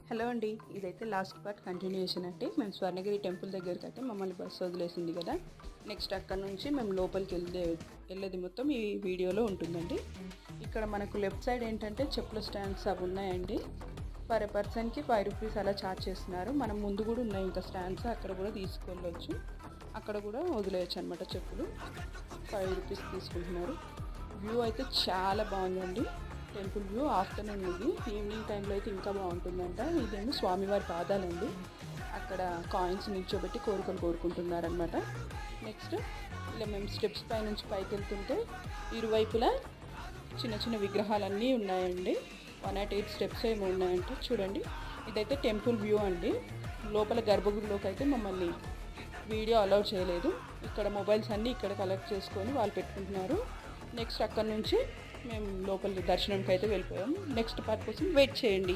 Hello అండి, ఇదైతే last part continuation అండి. మేము స్వర్ణగిరి టెంపుల్ దగ్గరికి అయితే మమ్మల్ని బస్సు వదిలేసింది కదా. నెక్స్ట్ అక్కడ నుంచి మేము లోపలికి వెళ్ళేది మొత్తం ఈ వీడియోలో ఉంటుందండి. ఇక్కడ మనకు లెఫ్ట్ సైడ్ ఏంటంటే చెప్పుల స్టాండ్స్ అవి ఉన్నాయండి. పర్ పర్సన్కి 5 రూపీస్ అలా ఛార్జ్ చేస్తున్నారు. మనం ముందు కూడా ఉన్నాయి ఇంకా స్టాండ్స్, అక్కడ కూడా తీసుకెళ్ళొచ్చు. అక్కడ కూడా వదిలేయచ్చు అనమాట. చెప్పులు 5 రూపీస్ తీసుకుంటున్నారు. వ్యూ అయితే చాలా బాగుందండి. టెంపుల్ వ్యూ ఆఫ్టర్నూన్ ఇది. ఈవినింగ్ టైంలో అయితే ఇంకా బాగుంటుందంట. ఇదేమో స్వామివారి పాదాలండి. అక్కడ కాయిన్స్ నిల్చోబెట్టి కోరికలు కోరుకుంటున్నారనమాట. నెక్స్ట్ ఇలా మేము స్టెప్స్ పై నుంచి పైకి వెళ్తుంటే ఇరువైపులా చిన్న చిన్న విగ్రహాలన్నీ ఉన్నాయండి. 108 స్టెప్స్ ఏమో ఉన్నాయంటే చూడండి. ఇదైతే టెంపుల్ వ్యూ అండి. లోపల గర్భగుడిలోకి అయితే మమ్మల్ని వీడియో అలౌ చేయలేదు. ఇక్కడ మొబైల్స్ అన్నీ ఇక్కడ కలెక్ట్ చేసుకొని వాళ్ళు పెట్టుకుంటున్నారు. నెక్స్ట్ అక్కడ నుంచి మేము లోపలి దర్శనంకి అయితే వెళ్ళిపోయాము. నెక్స్ట్ పార్ట్ కోసం వెయిట్ చేయండి.